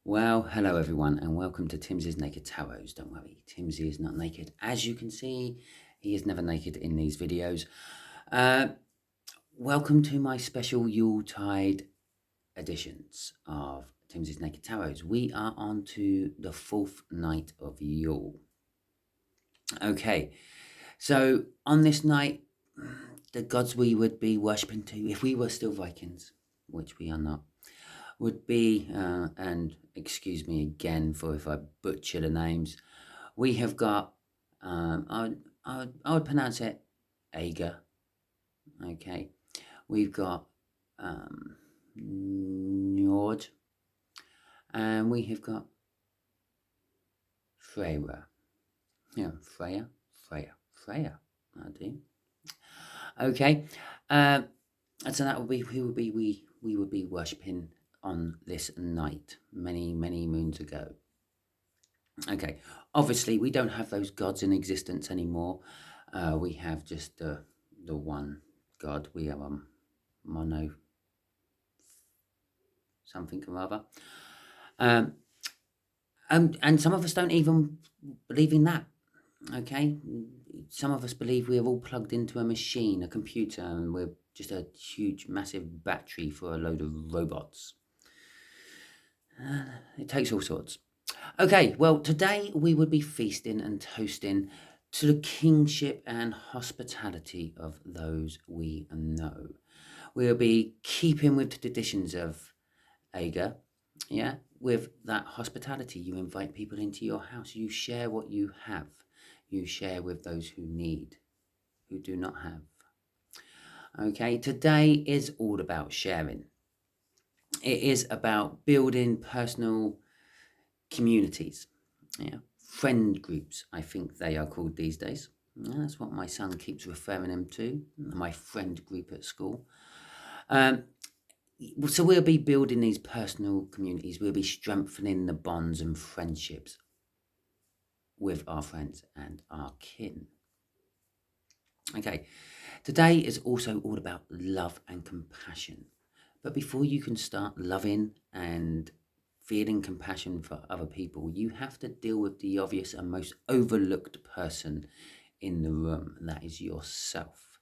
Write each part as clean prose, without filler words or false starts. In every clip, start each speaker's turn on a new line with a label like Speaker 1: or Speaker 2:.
Speaker 1: Well, hello everyone, and welcome to Timsy's Naked Tarots. Don't worry, Timsy is not naked. As you can see, he is never naked in these videos. Uh, Welcome to my special Yuletide editions of Timsy's Naked Tarots. We are on to the fourth night of Yule. Okay, so on this night, the gods we would be worshipping to, if we were still Vikings, which we are not, would be, and excuse me again for if I butcher the names, we have got, I would pronounce it Ager, okay. We've got Njord, and we have got Freya. Yeah, Freya, I do. Okay, and so that would be we would be worshipping on this night many moons ago. Okay, obviously we don't have those gods in existence anymore. We have just the one god. We have a mono something or other. And some of us don't even believe in that. Okay, some of us believe we are all plugged into a machine, a computer, and we're just a huge, massive battery for a load of robots. It takes all sorts. Okay, well, today we would be feasting and toasting to the kingship and hospitality of those we know. We'll be keeping with the traditions of Ager, yeah, with that hospitality. You invite people into your house, you share what you have, you share with those who need, who do not have. Okay, today is all about sharing. It is about building personal communities, yeah, friend groups, I think they are called these days. Yeah, that's what my son keeps referring them to, my friend group at school. So we'll be building these personal communities. We'll be strengthening the bonds and friendships with our friends and our kin. Okay, today is also all about love and compassion. But before you can start loving and feeling compassion for other people, you have to deal with the obvious and most overlooked person in the room. That is yourself.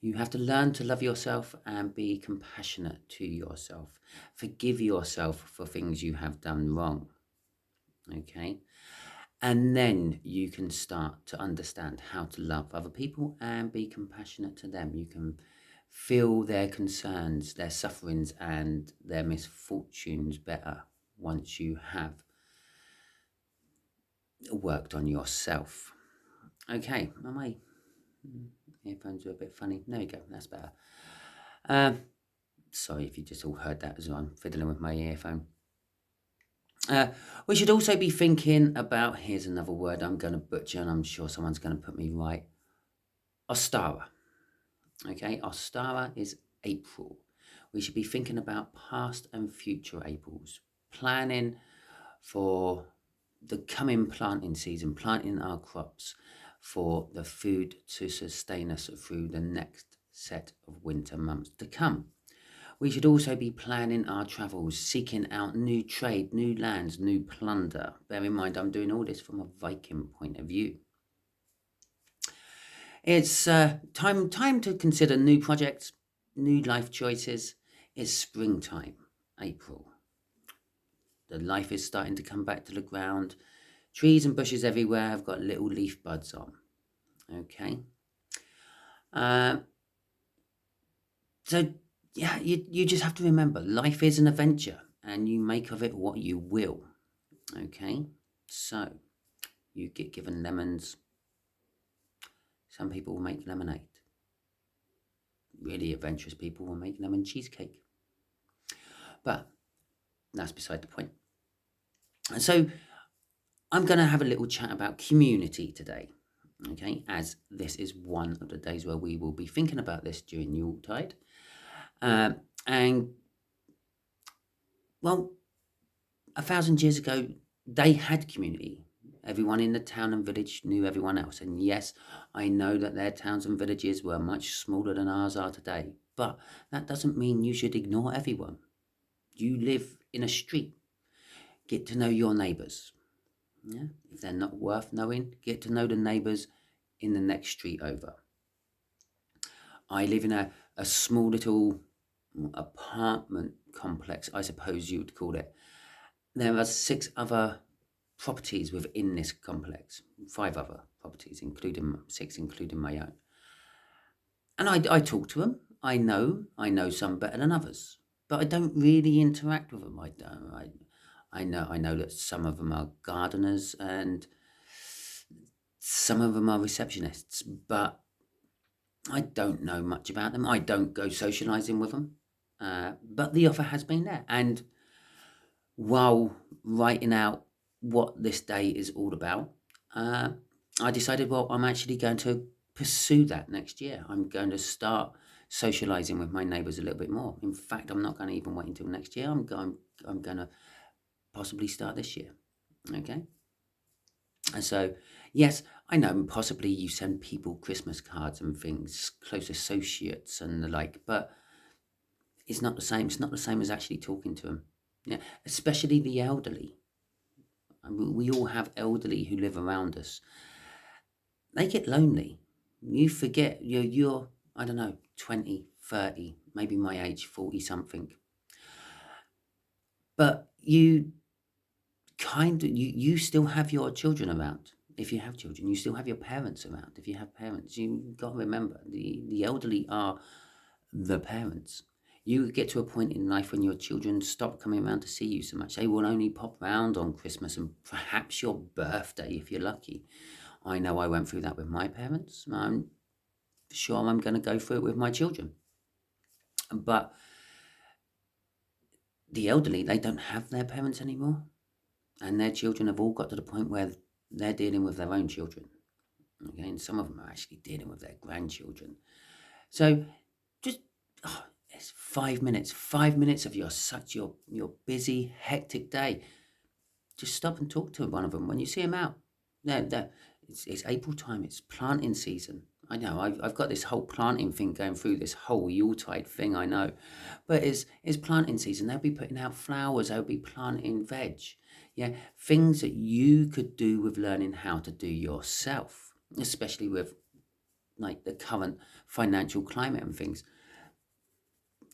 Speaker 1: You have to learn to love yourself and be compassionate to yourself. Forgive yourself for things you have done wrong. Okay? And then you can start to understand how to love other people and be compassionate to them. You can feel their concerns, their sufferings, and their misfortunes better once you have worked on yourself. Okay, my earphones are a bit funny. There you go, that's better. Sorry if you just all heard that as well. I'm fiddling with my earphone. We should also be thinking about, here's another word I'm going to butcher and I'm sure someone's going to put me right. Ostara. Okay, Ostara is April. We should be thinking about past and future Aprils, planning for the coming planting season, planting our crops for the food to sustain us through the next set of winter months to come. We should also be planning our travels, seeking out new trade, new lands, new plunder. Bear in mind, I'm doing all this from a Viking point of view. It's time to consider new projects, new life choices. It's springtime, April. The life is starting to come back to the ground. Trees and bushes everywhere have got little leaf buds on. Okay. So, yeah, you just have to remember, life is an adventure and you make of it what you will. Okay. So, you get given lemons. Some people will make lemonade. Really adventurous people will make lemon cheesecake. But that's beside the point. And so I'm going to have a little chat about community today, okay, as this is one of the days where we will be thinking about this during Yuletide. And, well, 1,000 years ago, they had community. Everyone in the town and village knew everyone else. And yes, I know that their towns and villages were much smaller than ours are today. But that doesn't mean you should ignore everyone. You live in a street. Get to know your neighbours. Yeah? If they're not worth knowing, get to know the neighbours in the next street over. I live in a small little apartment complex, I suppose you would call it. There are 6 other properties within this complex, 5 other properties, including 6, including my own. And I talk to them. I know some better than others, but I don't really interact with them. I know that some of them are gardeners and some of them are receptionists, but I don't know much about them. I don't go socialising with them. But the offer has been there. And while writing out what this day is all about, I decided, well, I'm actually going to pursue that next year. I'm going to start socialising with my neighbours a little bit more. In fact, I'm not going to even wait until next year. I'm going to possibly start this year. Okay. And so, yes, I know possibly you send people Christmas cards and things, close associates and the like, but it's not the same. It's not the same as actually talking to them. Yeah, especially the elderly. I mean, we all have elderly who live around us. They get lonely. You forget you're I don't know, 20, 30, maybe my age, 40 something. But you you still have your children around. If you have children, you still have your parents around. If you have parents, you've got to remember the elderly are the parents. You get to a point in life when your children stop coming around to see you so much. They will only pop round on Christmas and perhaps your birthday if you're lucky. I know I went through that with my parents. I'm sure I'm going to go through it with my children. But the elderly, they don't have their parents anymore. And their children have all got to the point where they're dealing with their own children. Okay, and some of them are actually dealing with their grandchildren. So just it's 5 minutes of your busy, hectic day. Just stop and talk to one of them when you see them out. It's April time. It's planting season. I know I've got this whole planting thing going through, this whole Yuletide thing. I know, but it's planting season. They'll be putting out flowers. They'll be planting veg. Yeah, things that you could do with learning how to do yourself, especially with like the current financial climate and things.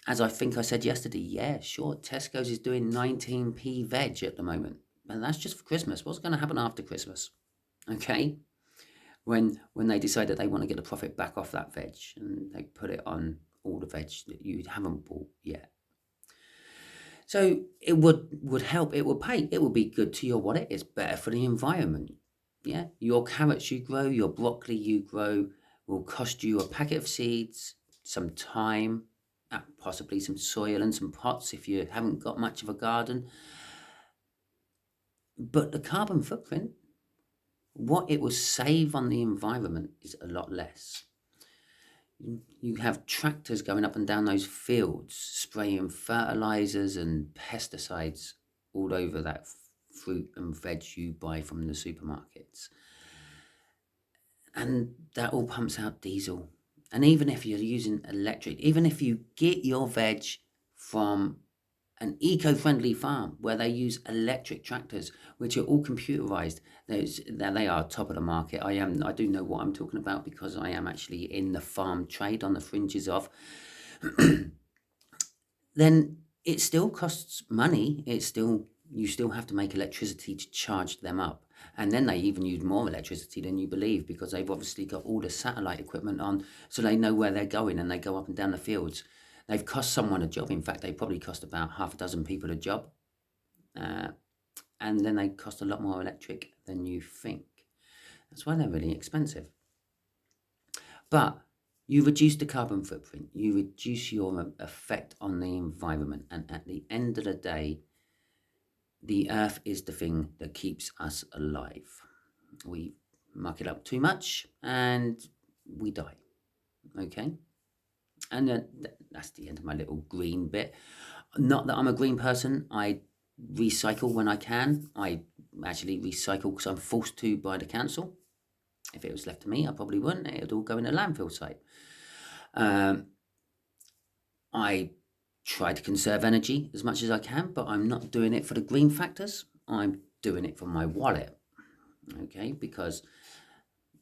Speaker 1: As I think I said yesterday, yeah, sure, Tesco's is doing 19p veg at the moment. And that's just for Christmas. What's going to happen after Christmas? Okay? When they decide that they want to get the profit back off that veg and they put it on all the veg that you haven't bought yet. So it would help, it would pay, it would be good to your wallet, it's better for the environment. Yeah, your carrots you grow, your broccoli you grow will cost you a packet of seeds, some time, possibly some soil and some pots if you haven't got much of a garden. But the carbon footprint, what it will save on the environment is a lot less. You have tractors going up and down those fields, spraying fertilizers and pesticides all over that fruit and veg you buy from the supermarkets. And that all pumps out diesel. And even if you're using electric, even if you get your veg from an eco-friendly farm where they use electric tractors, which are all computerized, they are top of the market. I do know what I'm talking about because I am actually in the farm trade on the fringes of. Then it still costs money. You still have to make electricity to charge them up. And then they even use more electricity than you believe because they've obviously got all the satellite equipment on, so they know where they're going and they go up and down the fields. They've cost someone a job. In fact, they probably cost about half a dozen people a job. And then they cost a lot more electric than you think. That's why they're really expensive. But you reduce the carbon footprint. You reduce your effect on the environment. And at the end of the day, the earth is the thing that keeps us alive. We muck it up too much and we die. Okay? And that's the end of my little green bit. Not that I'm a green person. I recycle when I can. I actually recycle because I'm forced to by the council. If it was left to me, I probably wouldn't. It would all go in a landfill site. I try to conserve energy as much as I can, but I'm not doing it for the green factors. I'm doing it from my wallet, okay? Because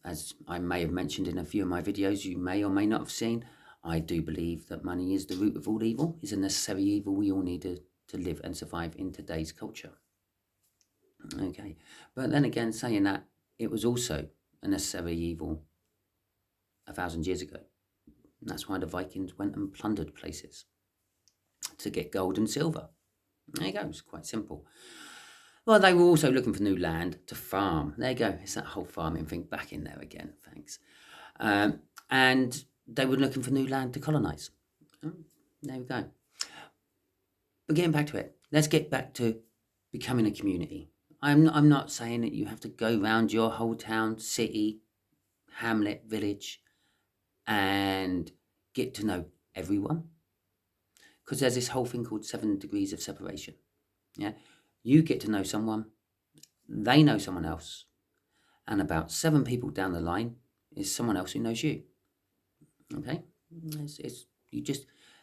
Speaker 1: as I may have mentioned in a few of my videos, you may or may not have seen, I do believe that money is the root of all evil, is a necessary evil we all need to live and survive in today's culture. Okay, but then again, saying that, it was also a necessary evil 1,000 years ago. And that's why the Vikings went and plundered places to get gold and silver. There you go, it's quite simple. Well, they were also looking for new land to farm. There you go, it's that whole farming thing back in there again, thanks. And they were looking for new land to colonise. There we go. But getting back to it, let's get back to becoming a community. I'm not saying that you have to go around your whole town, city, hamlet, village, and get to know everyone. Because there's this whole thing called 7 degrees of separation. Yeah, you get to know someone, they know someone else, and about 7 people down the line is someone else who knows you. Okay,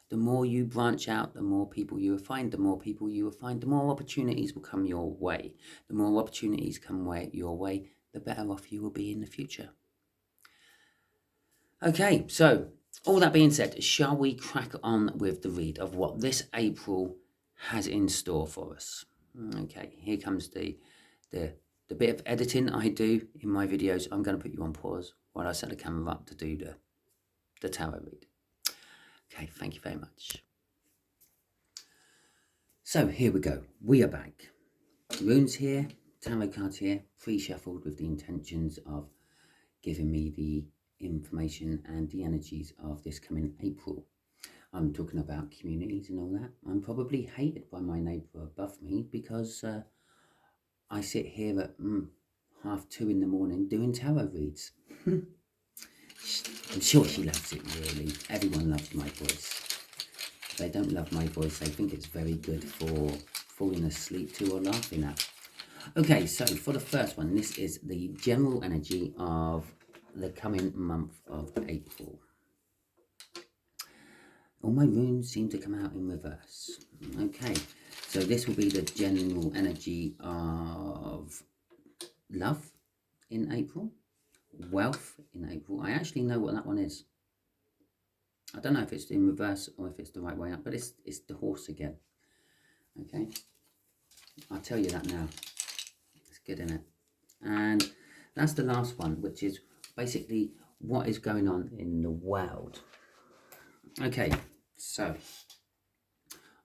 Speaker 1: the more you branch out, the more people you will find. The more people you will find, the more opportunities will come your way. The more opportunities come your way, the better off you will be in the future. Okay, so all that being said, shall we crack on with the read of what this April has in store for us? Okay, here comes the bit of editing I do in my videos. I'm going to put you on pause while I set the camera up to do the tarot read. Okay, thank you very much. So here we go. We are back. Runes here, tarot cards here, pre-shuffled with the intentions of giving me the information and the energies of this coming April. I'm talking about communities and all that. I'm probably hated by my neighbour above me because I sit here at 2:30 in the morning doing tarot reads. I'm sure she loves it, really. Everyone loves my voice. If they don't love my voice, they think it's very good for falling asleep to or laughing at. Okay, so for the first one, this is the general energy of the coming month of April. All my runes seem to come out in reverse. Okay, so this will be the general energy of love in April, wealth in April. I actually know what that one is. I don't know if it's in reverse or if it's the right way up, but it's the horse again. Okay, I'll tell you that now. It's good, isn't it? And that's the last one, which is basically what is going on in the world. Okay, so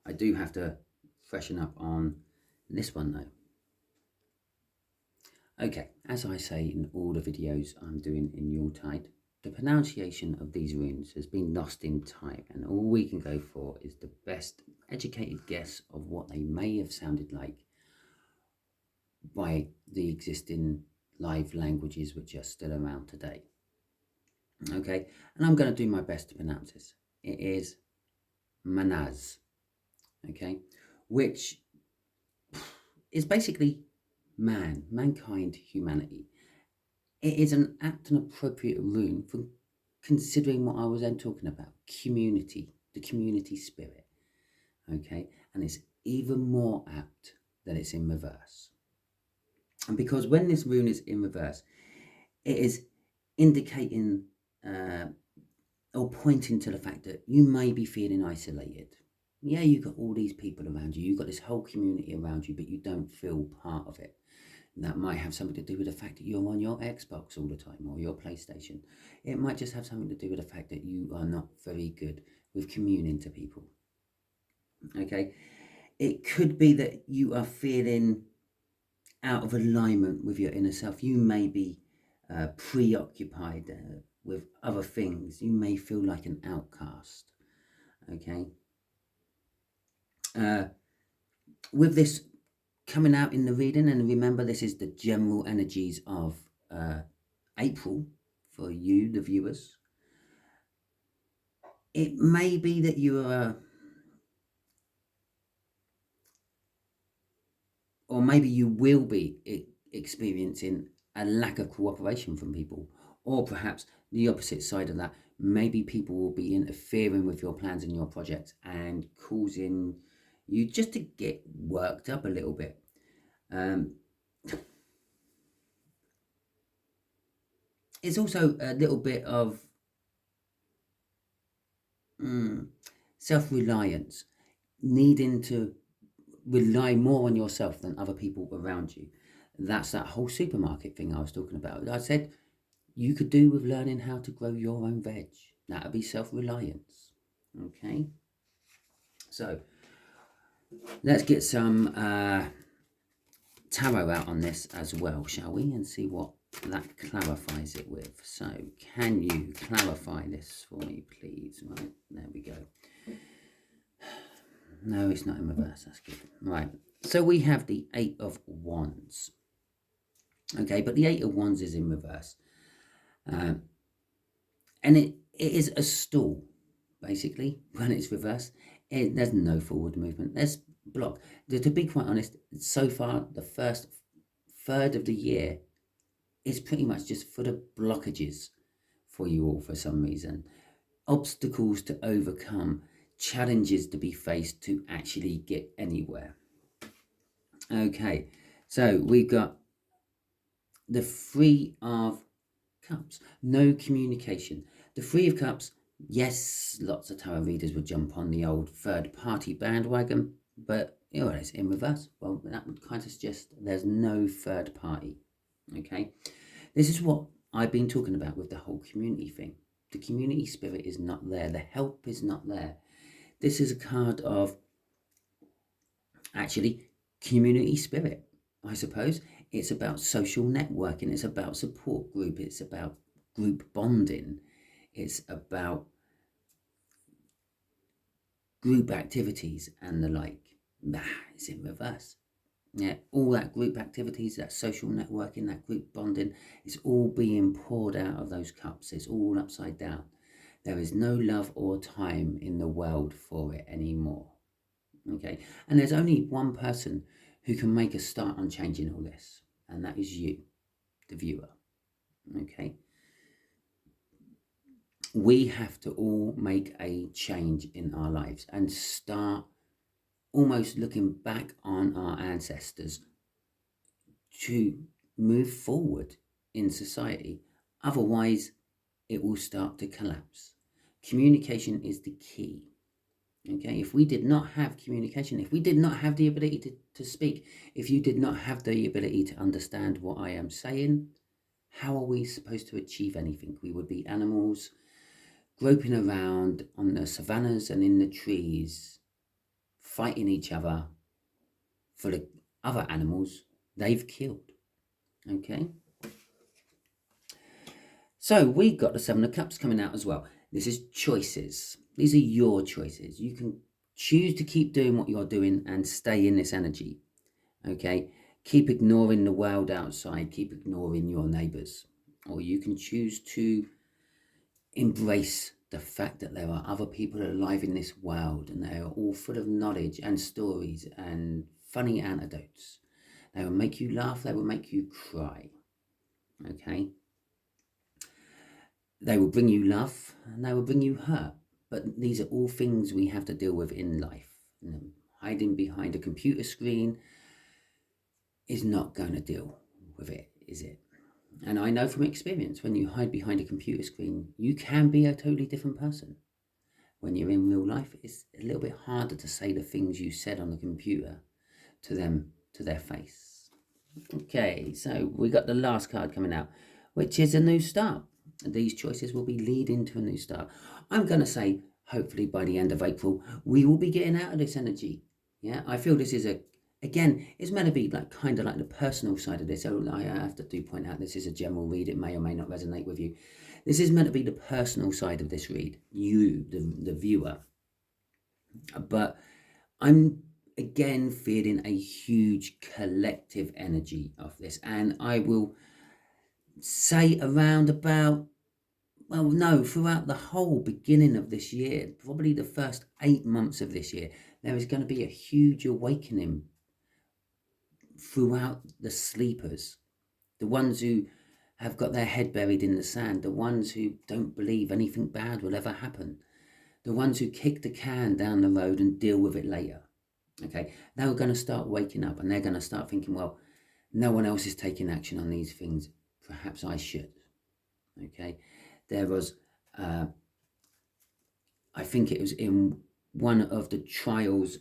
Speaker 1: I do have to freshen up on this one though. Okay, as I say in all the videos I'm doing in Yuletide, the pronunciation of these runes has been lost in time, and all we can go for is the best educated guess of what they may have sounded like by the existing live languages which are still around today. Okay, and I'm going to do my best to pronounce this. It is manaz, okay, which is basically mankind, humanity. It is an apt and appropriate rune for considering what I was then talking about, community, the community spirit, okay, and it's even more apt that it's in reverse. And because when this rune is in reverse, it is indicating or pointing to the fact that you may be feeling isolated. Yeah, you've got all these people around you, you've got this whole community around you, but you don't feel part of it. And that might have something to do with the fact that you're on your Xbox all the time or your PlayStation. It might just have something to do with the fact that you are not very good with communing to people. Okay, it could be that you are feeling out of alignment with your inner self. You may be preoccupied with other things. You may feel like an outcast. Okay, with this coming out in the reading, and remember this is the general energies of April for you, the viewers. It may be that you are, or maybe you will be experiencing a lack of cooperation from people, or perhaps the opposite side of that. Maybe people will be interfering with your plans and your projects and causing you just to get worked up a little bit. It's also a little bit of self-reliance, needing to rely more on yourself than other people around you. That's that whole supermarket thing I was talking about. I said you could do with learning how to grow your own veg. That would be self-reliance. Okay, so let's get some tarot out on this as well, shall we, and see what that clarifies it with. So can you clarify this for me, please? Right, there we go. No, it's not in reverse. That's good. Right, so we have the Eight of Wands. Okay, but the Eight of Wands is in reverse. And it is a stall, basically, when it's reversed. There's no forward movement. There's block. To be quite honest, so far, the first third of the year is pretty much just full of blockages for you all for some reason. Obstacles to overcome, challenges to be faced to actually get anywhere. Okay, so we've got the Three of Cups, no communication. The Three of Cups, yes, lots of tarot readers would jump on the old third party bandwagon, but it's in reverse. Well, that would kind of suggest there's no third party. Okay, this is what I've been talking about with the whole community thing. The community spirit is not there. The help is not there. This is a card of actually community spirit, I suppose. It's about social networking. It's about support group. It's about group bonding. It's about group activities and the like. It's in reverse. Yeah, all that group activities, that social networking, that group bonding, it's all being poured out of those cups. It's all upside down. There is no love or time in the world for it anymore. Okay, and there's only one person who can make a start on changing all this, and that is you, the viewer. Okay, we have to all make a change in our lives and start almost looking back on our ancestors to move forward in society. Otherwise, it will start to collapse. Communication is the key. Okay, if we did not have communication, if we did not have the ability to speak, if you did not have the ability to understand what I am saying, how are we supposed to achieve anything? We would be animals groping around on the savannas and in the trees, fighting each other for the other animals they've killed. Okay, so we got the Seven of Cups coming out as well. This is choices. These are your choices. You can choose to keep doing what you're doing and stay in this energy. Okay, keep ignoring the world outside, keep ignoring your neighbors, or you can choose to embrace the fact that there are other people alive in this world and they are all full of knowledge and stories and funny anecdotes. They will make you laugh, they will make you cry. Okay, they will bring you love and they will bring you hurt, but these are all things we have to deal with in life. Hiding behind a computer screen is not going to deal with it, is it? And I know from experience, when you hide behind a computer screen, you can be a totally different person. When you're in real life, it's a little bit harder to say the things you said on the computer to them, to their face. Okay, so we got the last card coming out, which is a new start. These choices will be leading to a new start. I'm going to say, hopefully by the end of April, we will be getting out of this energy. Yeah, I feel this is again, it's meant to be like kind of like the personal side of this. So I have to point out this is a general read. It may or may not resonate with you. This is meant to be the personal side of this read, you, the viewer. But I'm again feeling a huge collective energy of this, and I will say around about, well, no, throughout the whole beginning of this year, probably the first 8 months of this year, there is going to be a huge awakening throughout the sleepers, the ones who have got their head buried in the sand, the ones who don't believe anything bad will ever happen, the ones who kick the can down the road and deal with it later. Okay, they're going to start waking up, and they're going to start thinking, well, no one else is taking action on these things. Perhaps I should. Okay, there was, I think it was in one of the trials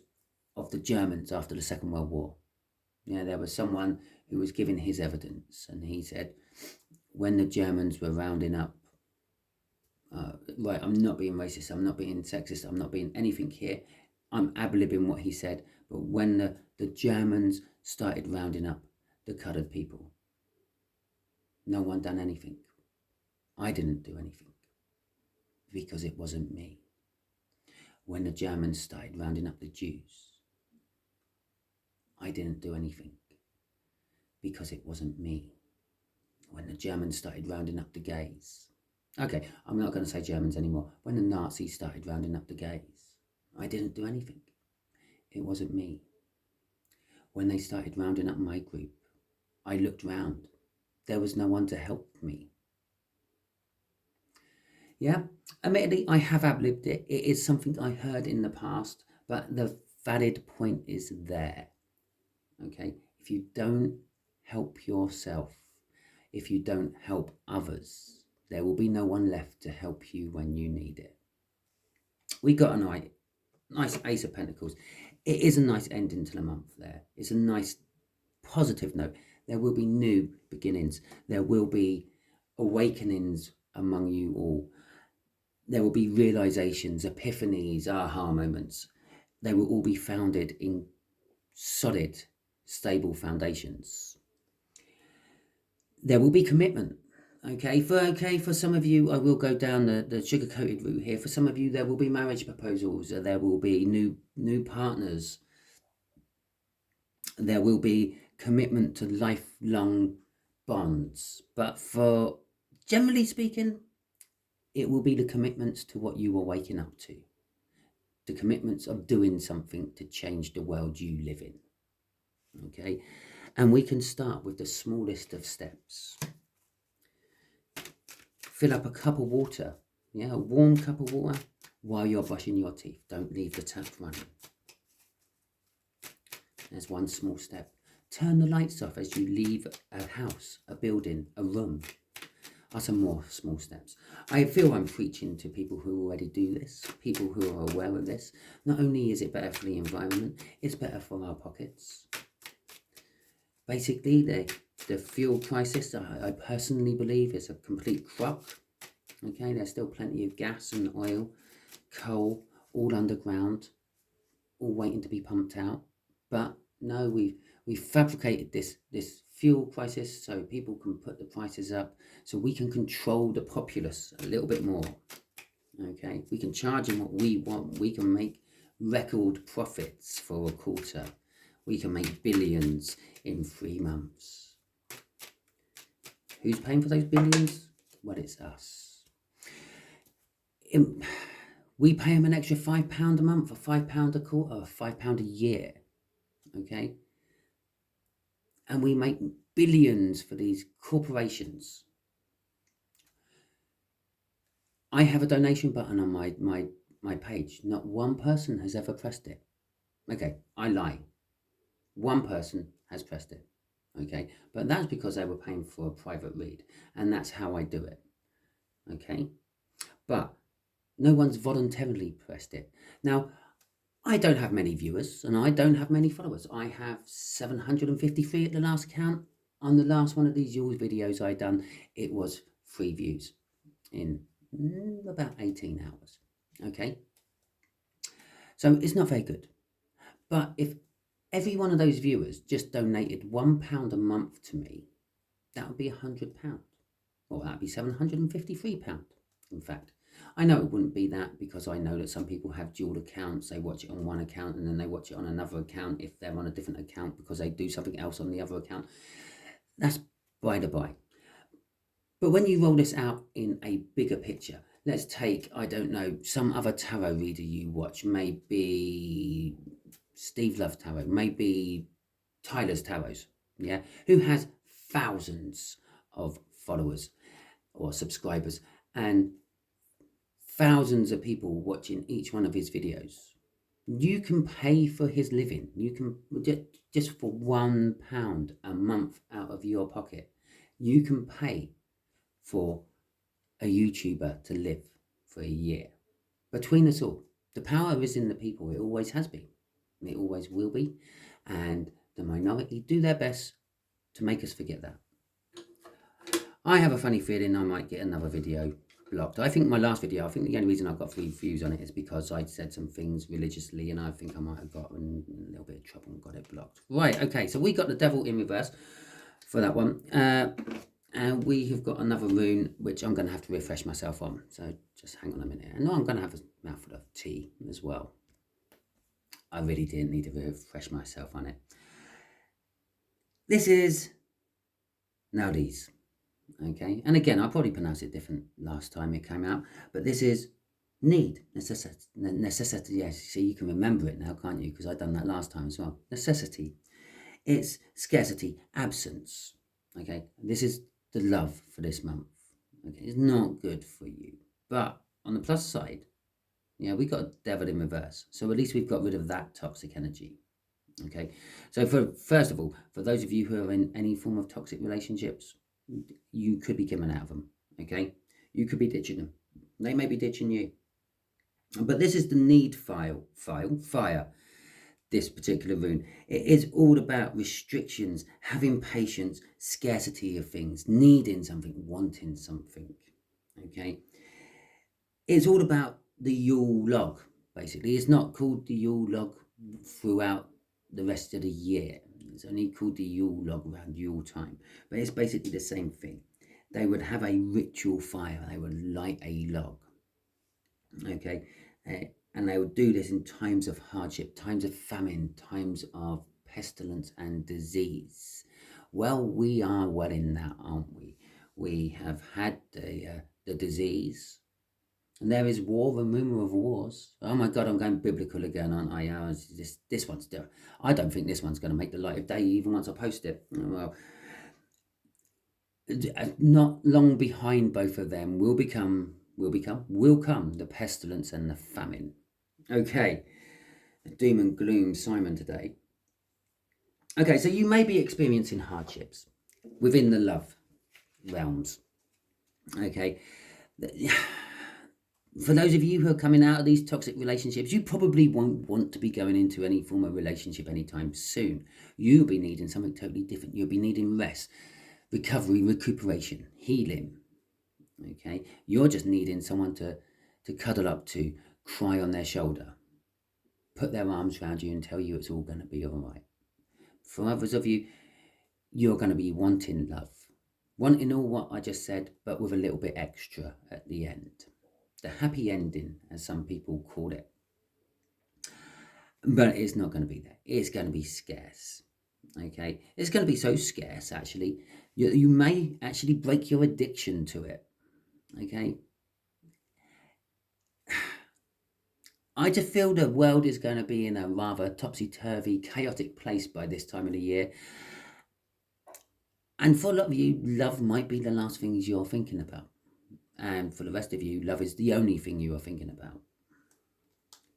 Speaker 1: of the Germans after the Second World War. Yeah, there was someone who was giving his evidence, and he said, when the Germans were rounding up, right, I'm not being racist, I'm not being sexist, I'm not being anything here, I'm ad-libbing what he said, but when the Germans started rounding up the coloured people, no one done anything. I didn't do anything because it wasn't me. When the Germans started rounding up the Jews, I didn't do anything because it wasn't me. When the Germans started rounding up the gays, okay, I'm not going to say Germans anymore. When the Nazis started rounding up the gays, I didn't do anything. It wasn't me. When they started rounding up my group, I looked round. There was no one to help me. Yeah, admittedly, I have outlived it. It is something I heard in the past, but the valid point is there. Okay, if you don't help yourself, if you don't help others, there will be no one left to help you when you need it. We got a nice Ace of Pentacles. It is a nice ending to the month there. It's a nice positive note. There will be new beginnings. There will be awakenings among you all. There will be realizations, epiphanies, aha moments. They will all be founded in solid, stable foundations. There will be commitment. Okay, for some of you, I will go down the sugar-coated route here. For some of you, there will be marriage proposals. There will be new partners. There will be commitment to lifelong bonds. But for, generally speaking, it will be the commitments to what you are waking up to. The commitments of doing something to change the world you live in. Okay, and we can start with the smallest of steps. Fill up a cup of water, yeah, a warm cup of water while you're brushing your teeth. Don't leave the tap running. There's one small step. Turn the lights off as you leave a house, a building, a room. Are some more small steps. I feel I'm preaching to people who already do this, people who are aware of this. Not only is it better for the environment, it's better for our pockets. Basically, the fuel crisis, I personally believe, is a complete crock. Okay, there's still plenty of gas and oil, coal, all underground, all waiting to be pumped out. But no, we've fabricated this fuel crisis so people can put the prices up, so we can control the populace a little bit more. Okay, we can charge them what we want. We can make record profits for a quarter. We can make billions in 3 months. Who's paying for those billions? Well, it's us. We pay them an extra £5 a month, or £5 a quarter, or £5 a year. Okay? And we make billions for these corporations. I have a donation button on my page. Not one person has ever pressed it. Okay, I lie. One person has pressed it. Okay, but that's because they were paying for a private read, and that's how I do it. Okay, but no one's voluntarily pressed it. Now, I don't have many viewers and I don't have many followers. I have 753 at the last count. On the last one of these Yule's videos I done, it was 3 views in about 18 hours. Okay, so it's not very good. But if every one of those viewers just donated £1 a month to me, that would be £100. Or that would be £753, in fact. I know it wouldn't be that, because I know that some people have dual accounts. They watch it on one account and then they watch it on another account if they're on a different account because they do something else on the other account. That's by the by. But when you roll this out in a bigger picture, let's take, I don't know, some other tarot reader you watch, maybe Steve Love Tarot, maybe Tyler's Tarots, yeah, who has thousands of followers or subscribers and thousands of people watching each one of his videos. You can pay for his living. You can, just for £1 a month out of your pocket, you can pay for a YouTuber to live for a year. Between us all, the power is in the people. It always has been. And it always will be. And the minority do their best to make us forget that. I have a funny feeling I might get another video blocked. I think my last video, I think the only reason I got 3 views on it is because I said some things religiously, and I think I might have got in a little bit of trouble and got it blocked. Right, okay, so we got the devil in reverse for that one. And we have got another rune, which I'm going to have to refresh myself on. So just hang on a minute. And I'm going to have a mouthful of tea as well. I really didn't need to refresh myself on it. This is Nowdies. Okay, and again, I probably pronounced it different last time it came out, but this is need, necessity. Yes, so you can remember it now, can't you? Because I've done that last time as well. Necessity. It's scarcity, absence. Okay, this is the love for this month. Okay, it's not good for you, but on the plus side, yeah, we got devil in reverse, so at least we've got rid of that toxic energy. Okay, so first of all, for those of you who are in any form of toxic relationships, you could be coming out of them. Okay, you could be ditching them. They may be ditching you. But this is the need fire. This particular rune. It is all about restrictions, having patience, scarcity of things, needing something, wanting something. Okay, it's all about the Yule log. Basically, it's not called the Yule log throughout the rest of the year. It's only called the Yule log around Yule time, but it's basically the same thing. They would have a ritual fire. They would light a log. Okay, and they would do this in times of hardship, times of famine, times of pestilence and disease. Well, we are well in that, aren't we? We have had the disease. And there is war and rumour of wars. Oh my God, I'm going biblical again, aren't I? This one's different. I don't think this one's going to make the light of day even once I post it. Well, not long behind both of them will come the pestilence and the famine. Okay, doom and gloom, Simon, today. Okay, so you may be experiencing hardships within the love realms. Okay. For those of you who are coming out of these toxic relationships, you probably won't want to be going into any form of relationship anytime soon. You'll be needing something totally different. You'll be needing rest, recovery, recuperation, healing. Okay, you're just needing someone to cuddle up to, cry on their shoulder, put their arms around you and tell you it's all going to be all right. For others of you, you're going to be wanting love, wanting all what I just said, but with a little bit extra at the end. The happy ending, as some people call it. But it's not going to be there. It's going to be scarce. Okay, it's going to be so scarce, actually, you may actually break your addiction to it. Okay, I just feel the world is going to be in a rather topsy-turvy, chaotic place by this time of the year. And for a lot of you, love might be the last things you're thinking about. And for the rest of you, love is the only thing you are thinking about.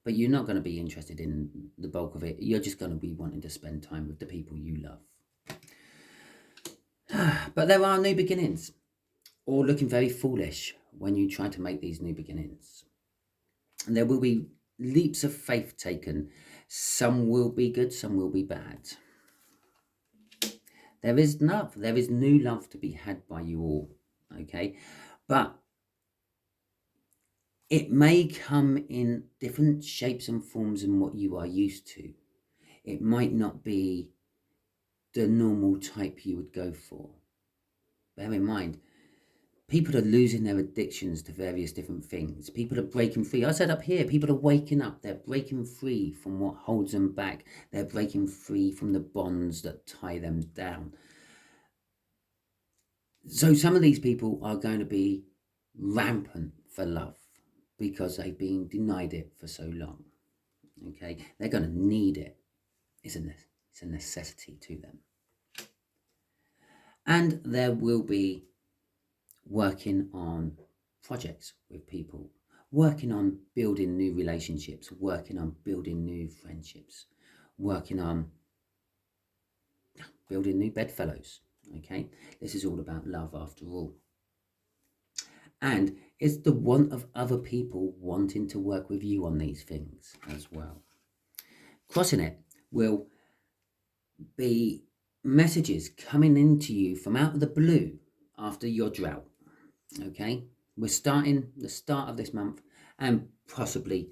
Speaker 1: But you're not going to be interested in the bulk of it. You're just going to be wanting to spend time with the people you love. But there are new beginnings, or looking very foolish when you try to make these new beginnings. And there will be leaps of faith taken. Some will be good, some will be bad. There is love. There is new love to be had by you all. Okay? But it may come in different shapes and forms than what you are used to. It might not be the normal type you would go for. Bear in mind, people are losing their addictions to various different things. People are breaking free. I said up here, people are waking up. They're breaking free from what holds them back. They're breaking free from the bonds that tie them down. So some of these people are going to be rampant for love because they've been denied it for so long. Okay, they're going to need it. It's a necessity to them. And there will be working on projects with people, working on building new relationships, working on building new friendships, working on building new bedfellows. Okay, this is all about love after all. And it's the want of other people wanting to work with you on these things as well. Crossing it will be messages coming into you from out of the blue after your drought. Okay, we're starting the start of this month, and possibly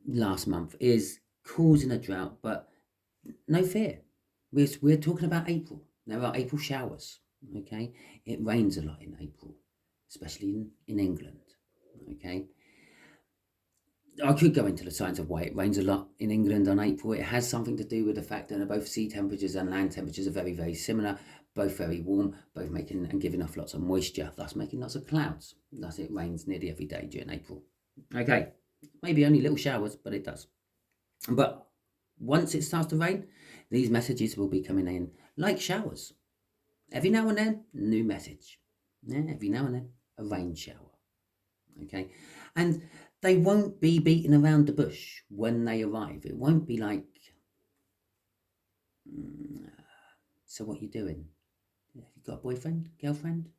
Speaker 1: last month is causing a drought, but no fear. We're talking about April. There are April showers. Okay, it rains a lot in April, especially in England. Okay, I could go into the science of why it rains a lot in England on April. It has something to do with the fact that both sea temperatures and land temperatures are very, very similar, both very warm, both making and giving off lots of moisture, thus making lots of clouds. Thus it rains nearly every day during April. Okay, maybe only little showers, but it does. But once it starts to rain, these messages will be coming in like showers. Every now and then, new message. Yeah, every now and then, a rain shower. Okay, and they won't be beating around the bush when they arrive. It won't be like, so what you doing? Have you got a boyfriend, girlfriend?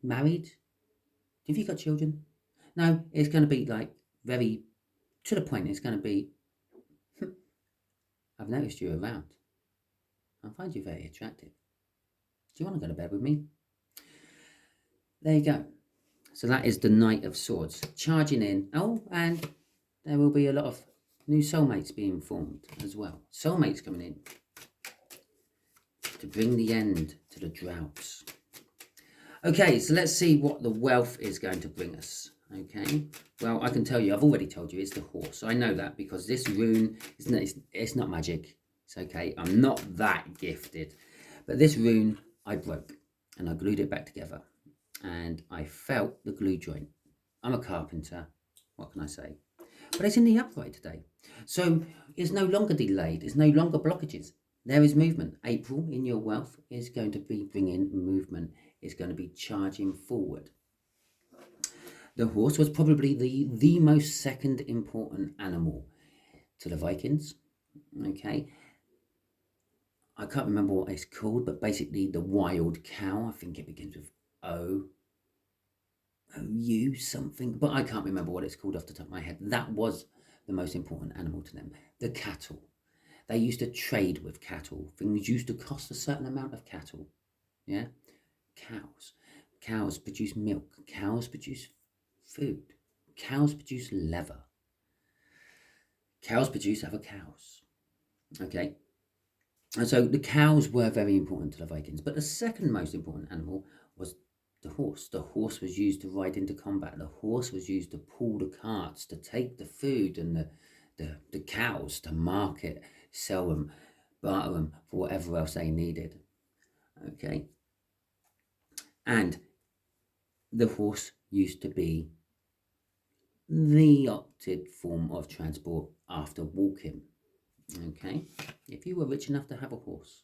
Speaker 1: Married? Have you got children? No, it's going to be like very to the point. It's going to be, I've noticed you around. I find you very attractive. Do you want to go to bed with me? There you go. So that is the Knight of Swords charging in. Oh, and there will be a lot of new soulmates being formed as well. Soulmates coming in to bring the end to the droughts. Okay, so let's see what the wealth is going to bring us. Okay, well, I can tell you, I've already told you, it's the horse. I know that because this rune, it's not magic. It's okay, I'm not that gifted. But this rune, I broke and I glued it back together. And I felt the glue joint. I'm a carpenter, what can I say? But it's in the upright today. So it's no longer delayed, it's no longer blockages. There is movement. April in your wealth is going to be bringing movement. It's going to be charging forward. The horse was probably the most second important animal to the Vikings. Okay. I can't remember what it's called, but basically the wild cow, I think it begins with O. OU something, but I can't remember what it's called off the top of my head. That was the most important animal to them. The cattle. They used to trade with cattle. Things used to cost a certain amount of cattle. Yeah? Cows. Cows produce milk. Cows produce food. Cows produce leather. Cows produce other cows. Okay? And so the cows were very important to the Vikings. But the second most important animal was the horse. The horse was used to ride into combat. The horse was used to pull the carts, to take the food and the cows to market, sell them, barter them for whatever else they needed. Okay. And the horse used to be the opted form of transport after walking. Okay. If you were rich enough to have a horse.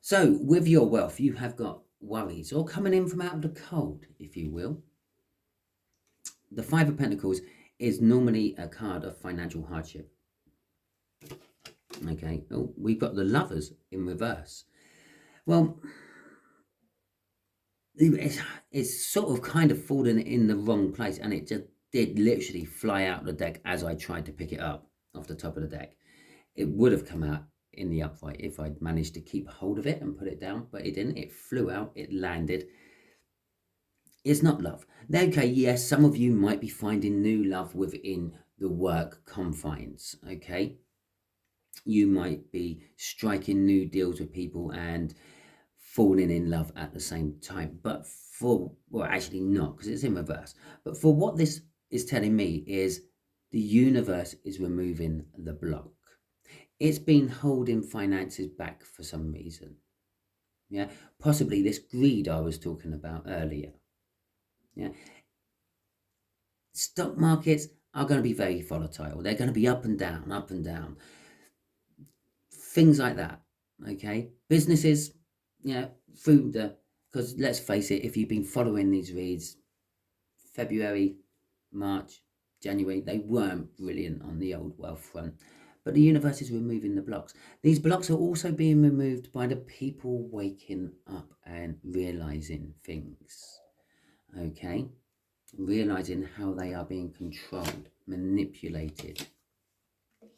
Speaker 1: So, with your wealth, you have got worries, or coming in from out of the cold, if you will. The Five of Pentacles is normally a card of financial hardship. Okay, oh, we've got the Lovers in reverse. Well, it's sort of kind of fallen in the wrong place, and it just did literally fly out the deck as I tried to pick it up off the top of the deck. It would have come out in the upright if I'd managed to keep hold of it and put it down, but it didn't. It flew out, it landed. It's not love. Okay, yes, some of you might be finding new love within the work confines, okay? You might be striking new deals with people and falling in love at the same time, but well, actually not, because it's in reverse. But for what this is telling me is the universe is removing the block. It's been holding finances back for some reason. Yeah, possibly this greed I was talking about earlier. Yeah, stock markets are going to be very volatile. They're going to be up and down, things like that. Okay, businesses, yeah, through the Because let's face it, if you've been following these reads, February, March, January, they weren't brilliant on the old wealth front. But the universe is removing the blocks. These blocks are also being removed by the people waking up and realizing things. Okay? Realizing how they are being controlled, manipulated.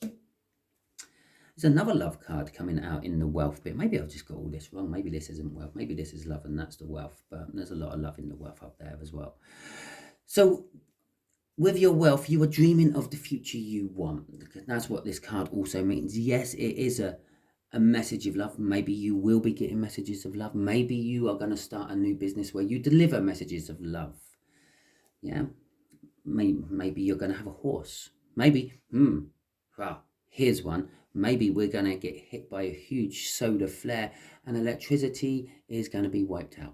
Speaker 1: There's another love card coming out in the wealth bit. Maybe I've just got all this wrong. Maybe this isn't wealth. Maybe this is love and that's the wealth. But there's a lot of love in the wealth up there as well. So with your wealth, you are dreaming of the future you want. That's what this card also means. Yes, it is a message of love. Maybe you will be getting messages of love. Maybe you are going to start a new business where you deliver messages of love. Yeah. Maybe you're going to have a horse. Maybe, well, here's one. Maybe we're going to get hit by a huge solar flare and electricity is going to be wiped out.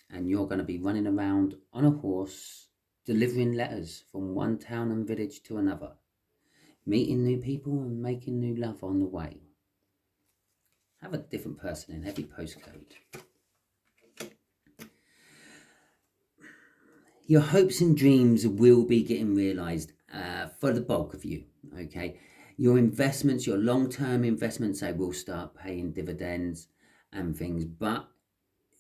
Speaker 1: And you're going to be running around on a horse, delivering letters from one town and village to another, meeting new people and making new love on the way. Have a different person in every postcode. Your hopes and dreams will be getting realised for the bulk of you, okay? Your investments, your long-term investments, they will start paying dividends and things, but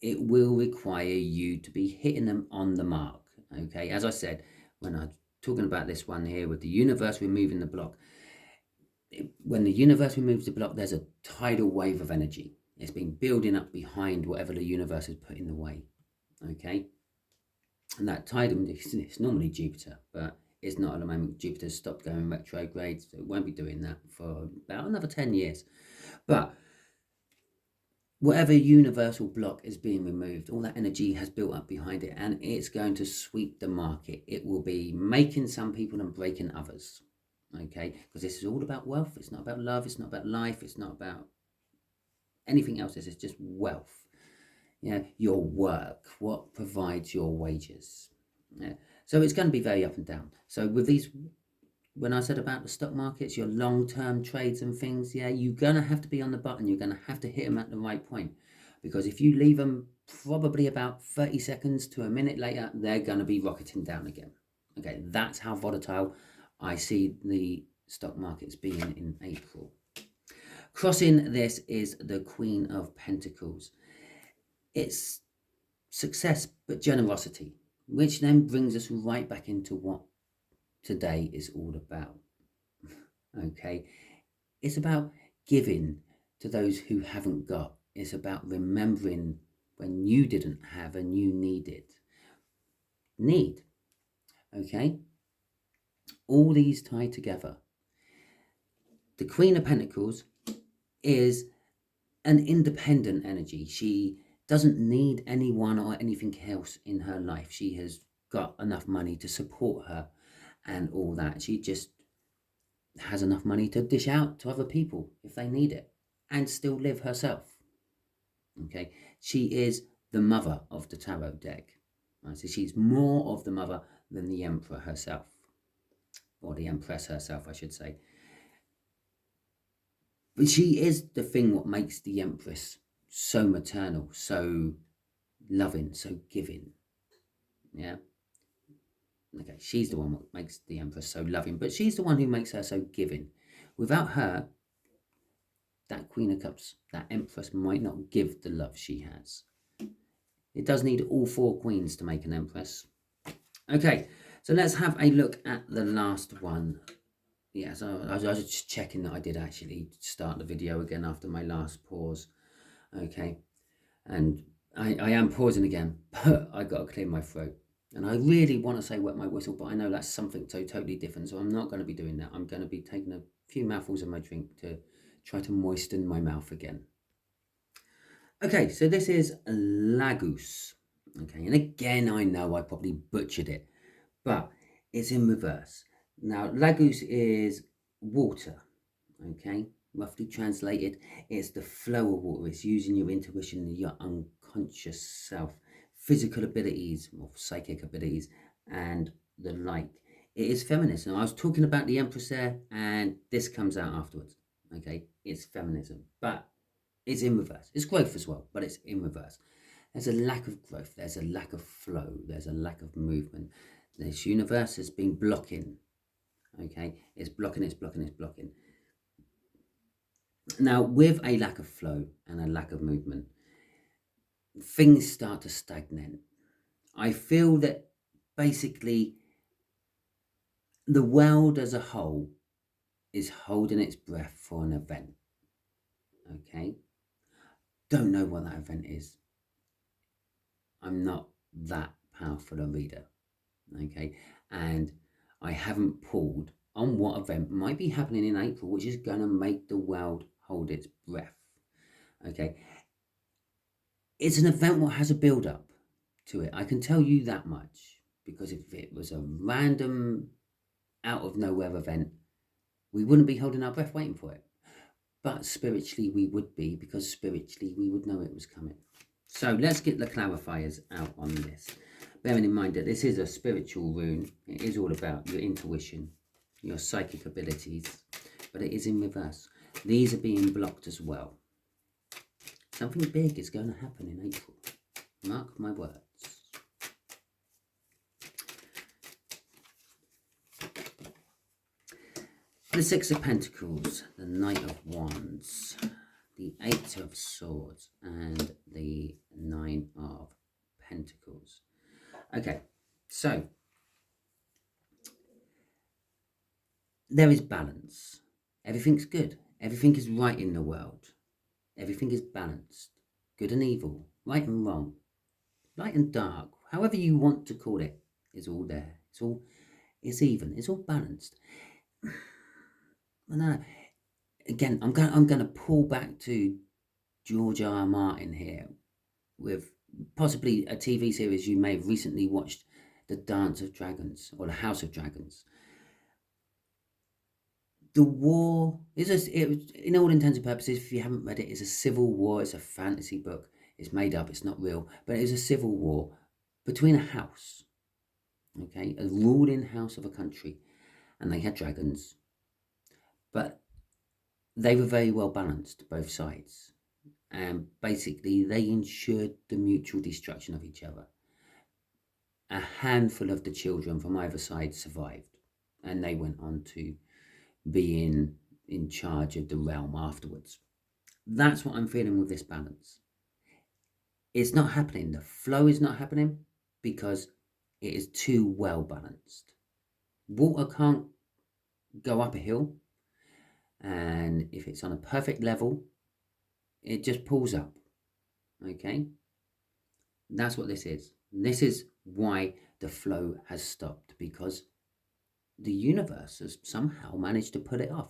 Speaker 1: it will require you to be hitting them on the mark, okay? As I said, when I'm talking about this one here with the universe removing the block, when the universe removes the block, there's a tidal wave of energy. It's been building up behind whatever the universe has put in the way, okay? And that tidal, it's normally Jupiter, but it's not at the moment. Jupiter's stopped going retrograde, so it won't be doing that for about another 10 years. But whatever universal block is being removed, all that energy has built up behind it, and it's going to sweep the market. It will be making some people and breaking others, okay? Because this is all about wealth. It's not about love. It's not about life. It's not about anything else. This is just wealth. Yeah, your work, what provides your wages. Yeah. So it's going to be very up and down. So with these, when I said about the stock markets, your long-term trades and things, yeah, you're going to have to be on the button. You're going to have to hit them at the right point. Because if you leave them probably about 30 seconds to a minute later, they're going to be rocketing down again. Okay, that's how volatile I see the stock markets being in April. Crossing this is the Queen of Pentacles. It's success, but generosity, which then brings us right back into what today is all about. Okay, it's about giving to those who haven't got. It's about remembering when you didn't have and you needed. Need. Okay, all these tie together. The Queen of Pentacles is an independent energy. She doesn't need anyone or anything else in her life. She has got enough money to support her and all that. She just has enough money to dish out to other people if they need it and still live herself. Okay, she is the mother of the tarot deck. Right? So she's more of the mother than the Emperor herself, or the Empress herself, I should say. But she is the thing what makes the Empress so maternal, so loving, so giving. Yeah. Okay, she's the one that makes the Empress so loving, but she's the one who makes her so giving. Without her, that Queen of Cups, that Empress might not give the love she has. It does need all four queens to make an Empress. Okay, so let's have a look at the last one. Yeah, so I was just checking that I did actually start the video again after my last pause. Okay, and I am pausing again, but I got to clear my throat. And I really want to say wet my whistle, but I know that's something so totally different, so I'm not going to be doing that. I'm going to be taking a few mouthfuls of my drink to try to moisten my mouth again. Okay, so this is Lagus. Okay, and again, I know I probably butchered it, but it's in reverse. Now, Lagus is water, okay? Roughly translated, it's the flow of water. It's using your intuition, your unconscious self, physical abilities, or psychic abilities, and the like. It is feminism. I was talking about the Empress there, and this comes out afterwards, okay? It's feminism, but it's in reverse. It's growth as well, but it's in reverse. There's a lack of growth. There's a lack of flow. There's a lack of movement. This universe has been blocking. Okay, it's blocking, it's blocking, it's blocking. Now, with a lack of flow and a lack of movement, things start to stagnate. I feel that basically the world as a whole is holding its breath for an event. Okay, don't know what that event is. I'm not that powerful a reader. Okay, and I haven't pulled on what event might be happening in April, which is going to make the world hold its breath. Okay, it's an event that has a build up to it. I can tell you that much, because if it was a random out of nowhere event, we wouldn't be holding our breath waiting for it. But spiritually we would be, because spiritually we would know it was coming. So let's get the clarifiers out on this. Bearing in mind that this is a spiritual rune, it is all about your intuition, your psychic abilities, but it is in reverse. These are being blocked as well. Something big is going to happen in April. Mark my words. The Six of Pentacles, the Knight of Wands, the Eight of Swords, and the Nine of Pentacles. Okay, so there is balance. Everything's good. Everything is right in the world. Everything is balanced. Good and evil, right and wrong, light and dark, however you want to call it, is all there. It's even. It's all balanced. No, again, I'm going to pull back to George R.R. Martin here, with possibly a TV series you may have recently watched, The Dance of Dragons, or The House of Dragons. The war is in all intents and purposes, if you haven't read it, it's a civil war. It's a fantasy book. It's made up. It's not real, but it is a civil war between a house, okay, a ruling house of a country, and they had dragons, but they were very well balanced, both sides, and basically they ensured the mutual destruction of each other. A handful of the children from either side survived, and they went on to being in charge of the realm afterwards. That's what I'm feeling with this balance. It's not happening. The flow is not happening because it is too well balanced. Water can't go up a hill, and if it's on a perfect level, it just pulls up. Okay, that's what this is. This is why the flow has stopped, because the universe has somehow managed to put it off.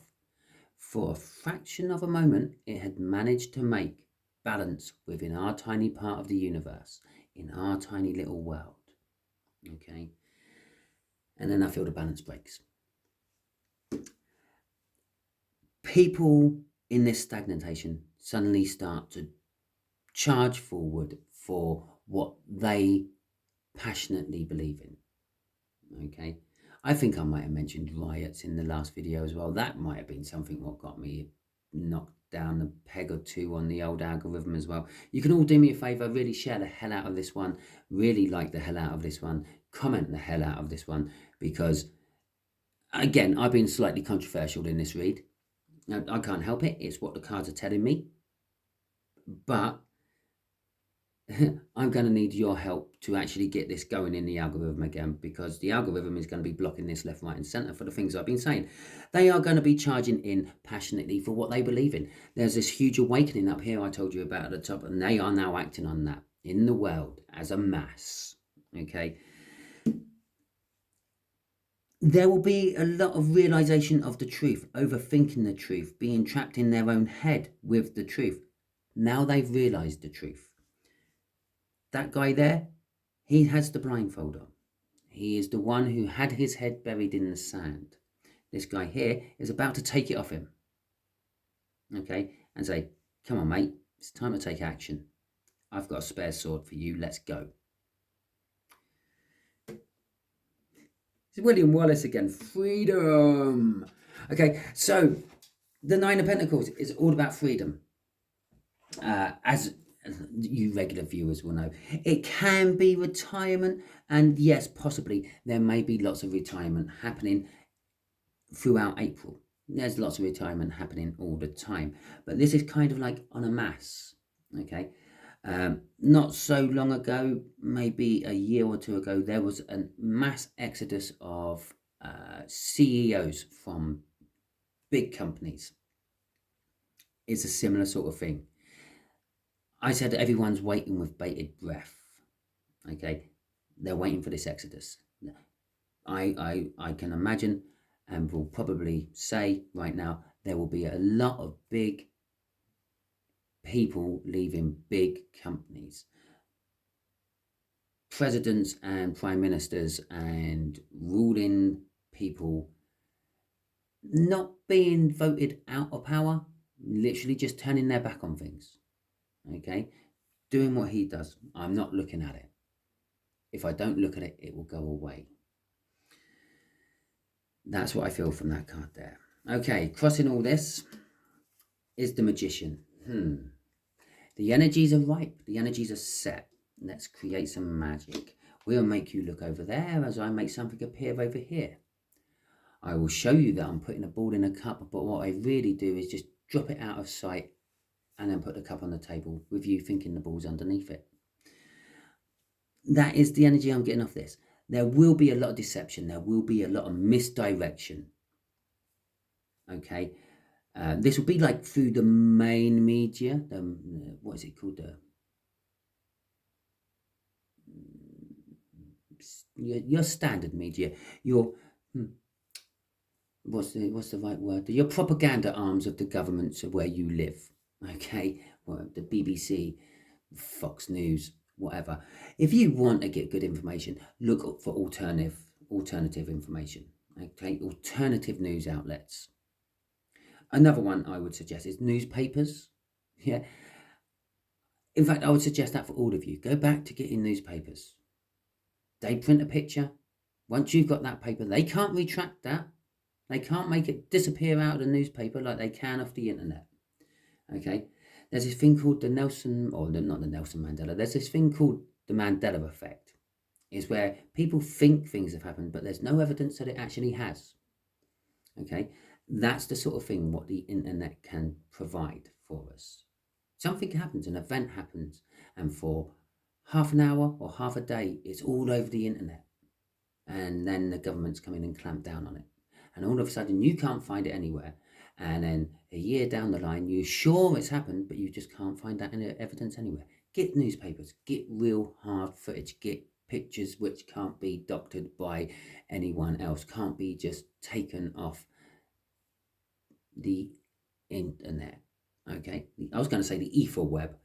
Speaker 1: For a fraction of a moment, it had managed to make balance within our tiny part of the universe, in our tiny little world. Okay? And then I feel the balance breaks. People in this stagnation suddenly start to charge forward for what they passionately believe in. Okay? I think I might have mentioned riots in the last video as well. That might have been something what got me knocked down a peg or two on the old algorithm as well. You can all do me a favour, really share the hell out of this one, really like the hell out of this one, comment the hell out of this one, because again, I've been slightly controversial in this read. Now, I can't help it, it's what the cards are telling me, but I'm going to need your help to actually get this going in the algorithm again, because the algorithm is going to be blocking this left, right and centre for the things I've been saying. They are going to be charging in passionately for what they believe in. There's this huge awakening up here I told you about at the top, and they are now acting on that in the world as a mass. Okay. There will be a lot of realisation of the truth, overthinking the truth, being trapped in their own head with the truth. Now they've realised the truth. That guy there, he has the blindfold on. He is the one who had his head buried in the sand. This guy here is about to take it off him. Okay, and say, come on, mate, it's time to take action. I've got a spare sword for you, let's go. It's William Wallace again, freedom. Okay, so the Nine of Pentacles is all about freedom. As you regular viewers will know. It can be retirement, and yes, possibly there may be lots of retirement happening throughout April. There's lots of retirement happening all the time, but this is kind of like on a mass, okay? Not so long ago, maybe a year or two ago, there was a mass exodus of CEOs from big companies. It's a similar sort of thing. I said everyone's waiting with bated breath, okay? They're waiting for this exodus. I can imagine and will probably say right now, there will be a lot of big people leaving big companies. Presidents and prime ministers and ruling people not being voted out of power, literally just turning their back on things, okay? Doing what he does. I'm not looking at it. If I don't look at it, it will go away. That's what I feel from that card there. Okay, crossing all this is the Magician. The energies are ripe. The energies are set. Let's create some magic. We'll make you look over there as I make something appear over here. I will show you that I'm putting a ball in a cup, but what I really do is just drop it out of sight and then put the cup on the table with you thinking the ball's underneath it. That is the energy I'm getting off this. There will be a lot of deception. There will be a lot of misdirection. Okay. This will be like through the main media. What is it called? Your standard media. Your what's the right word? Your propaganda arms of the governments of where you live. Okay. Well, the BBC, Fox News, whatever. If you want to get good information, look for alternative information. Okay, alternative news outlets. Another one I would suggest is newspapers. Yeah. In fact, I would suggest that for all of you. Go back to getting newspapers. They print a picture. Once you've got that paper, they can't retract that. They can't make it disappear out of the newspaper like they can off the internet. Okay. There's this thing called the not the Nelson Mandela. There's this thing called the Mandela effect. Is where people think things have happened, but there's no evidence that it actually has. Okay. That's the sort of thing what the internet can provide for us. Something happens, an event happens, and for half an hour or half a day, it's all over the internet. And then the government's come in and clamp down on it. And all of a sudden, you can't find it anywhere. And then a year down the line, you're sure it's happened, but you just can't find that evidence anywhere. Get newspapers, get real hard footage, get pictures which can't be doctored by anyone else, can't be just taken off the internet. Okay, I was going to say the ether web.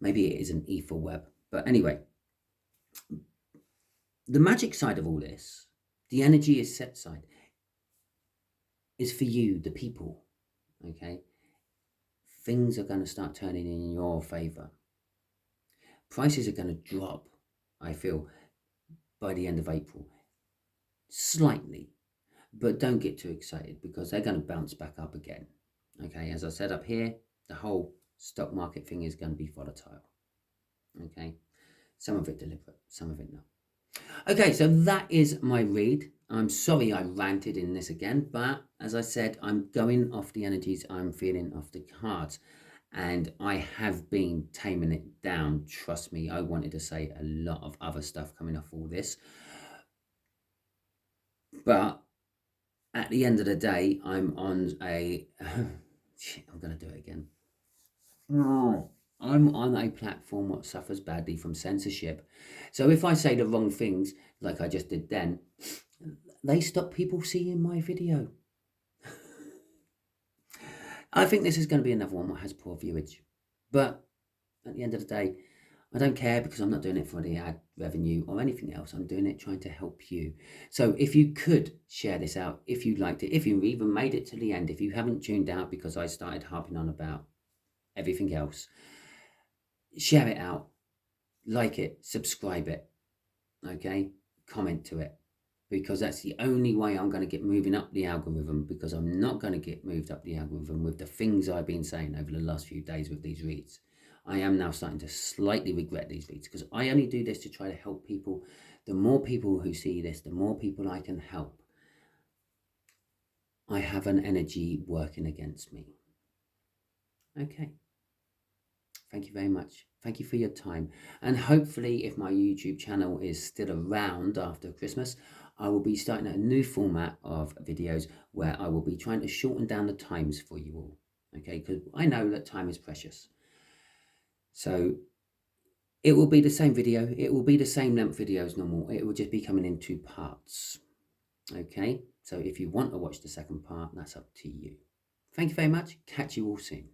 Speaker 1: Maybe it is an ether web. But anyway, the magic side of all this, the energy is set side, is for you, the people. Okay, things are going to start turning in your favor. Prices are going to drop, I feel, by the end of April. Slightly, but don't get too excited because they're going to bounce back up again. Okay, as I said up here, the whole stock market thing is going to be volatile. Okay, some of it deliberate, some of it not. Okay, so that is my read. I'm sorry I ranted in this again, but as I said, I'm going off the energies I'm feeling off the cards. And I have been taming it down. Trust me, I wanted to say a lot of other stuff coming off all this. But at the end of the day, I'm on a... I'm going to do it again. I'm on a platform that suffers badly from censorship. So if I say the wrong things, like I just did then, they stop people seeing my video. I think this is going to be another one that has poor viewage. But at the end of the day, I don't care because I'm not doing it for the ad revenue or anything else. I'm doing it trying to help you. So if you could share this out, if you liked it, if you even made it to the end, if you haven't tuned out because I started harping on about everything else, share it out, like it, subscribe it, okay? Comment to it, because that's the only way I'm going to get moving up the algorithm, because I'm not going to get moved up the algorithm with the things I've been saying over the last few days with these reads. I am now starting to slightly regret these reads because I only do this to try to help people. The more people who see this, the more people I can help. I have an energy working against me. Okay. Thank you very much. Thank you for your time. And hopefully, if my YouTube channel is still around after Christmas, I will be starting a new format of videos where I will be trying to shorten down the times for you all. Okay, because I know that time is precious. So it will be the same video. It will be the same length video as normal. It will just be coming in 2 parts. Okay, so if you want to watch the second part, that's up to you. Thank you very much. Catch you all soon.